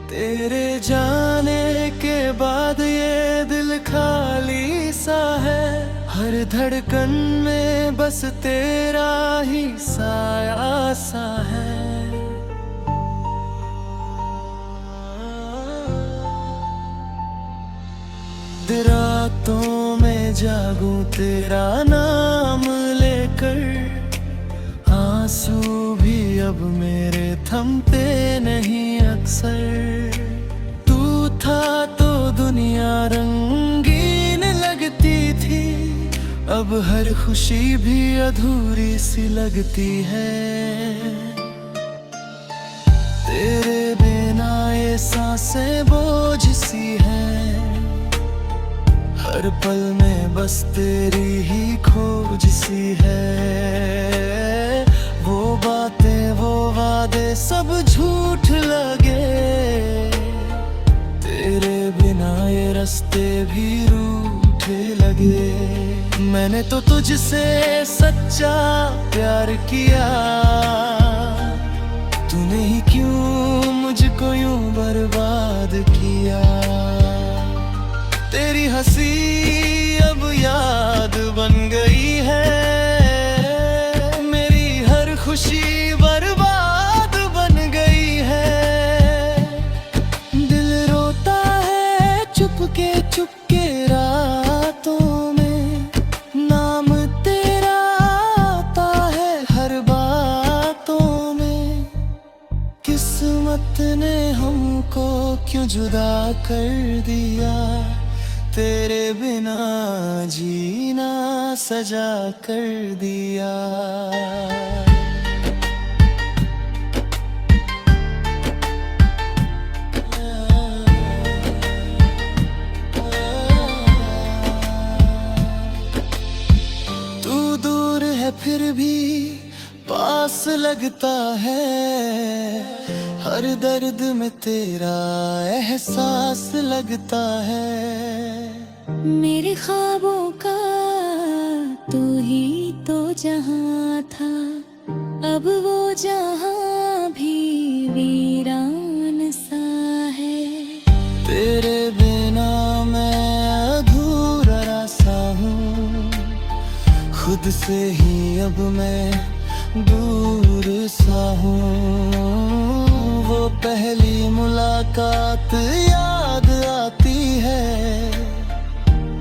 तेरे जाने के बाद ये दिल खाली सा है, हर धड़कन में बस तेरा ही साया सा है। रातों में जागूं तेरा नाम लेकर, आंसू भी अब मेरे थमते नहीं अक्सर। तू था तो दुनिया रंगीन लगती थी, अब हर खुशी भी अधूरी सी लगती है। तेरे बिना ये सांसें बोझ सी हैं, हर पल में बस तेरी ही खोज सी है। वो बातें वो वादे सब झूठ लगे, तेरे बिना ये रास्ते भी रूठे लगे। मैंने तो तुझसे सच्चा प्यार किया, तूने ही क्यों मुझको यूं बर्बाद किया। तेरी हंसी अब याद बन गई है, मेरी हर खुशी बर्बाद बन गई है। दिल रोता है चुपके चुपके रातों में, नाम तेरा आता है हर बातों में। किस्मत ने हमको क्यों जुदा कर दिया, तेरे बिना जीना सजा कर दिया। तू दूर है फिर भी पास लगता है, हर दर्द में तेरा एहसास लगता है। मेरे ख्वाबों का तू ही तो जहां था, अब वो जहां भी वीरान सा है। तेरे बिना मैं अधूरा सा हूँ, खुद से ही अब मैं दूर सा हूँ। वो पहली मुलाकात याद आती है,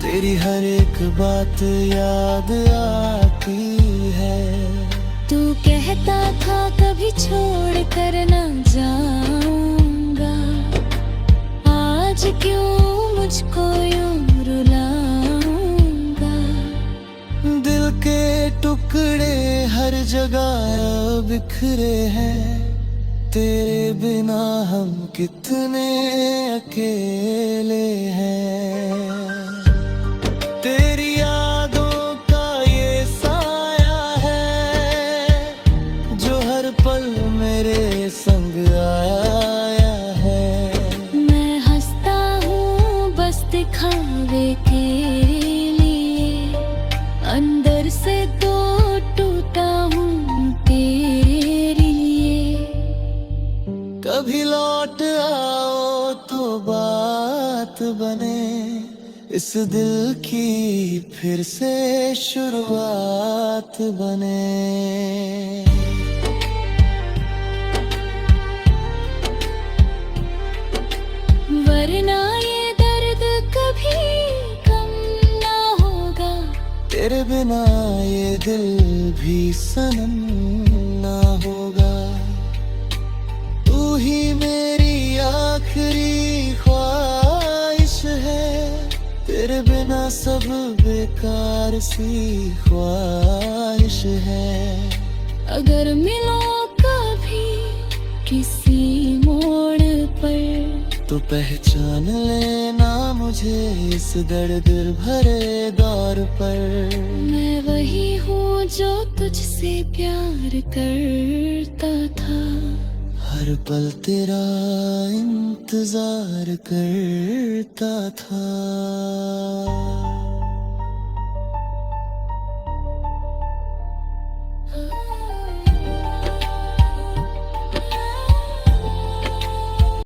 तेरी हर एक बात याद आती है। तू कहता था कभी छोड़ कर ना जाऊंगा, आज क्यों मुझको यूं रुलाऊंगा। दिल के टुकड़े हर जगह बिखरे हैं, तेरे बिना हम कितने अकेले हैं। तेरी यादों का ये साया है, जो हर पल मेरे संग आया है। मैं हंसता हूँ बस दिखावे के लिए, अंदर से तो टूटा हूँ तेरे लिए। कभी लौट आओ तो बात बने, इस दिल की फिर से शुरुआत बने। वरना ये दर्द कभी कम ना होगा, तेरे बिना ये दिल भी सनम ना होगा। तू ही मेरी आखिरी ख्वाहिश है, तेरे बिना सब बेकार सी ख्वाहिश है। अगर मिलो कभी किसी मोड़ पर, तो पहचान लेना मुझे इस दर्द भरे दौर पर। मैं वही हूँ जो तुझसे प्यार करता था। हर पल तेरा इंतजार करता था।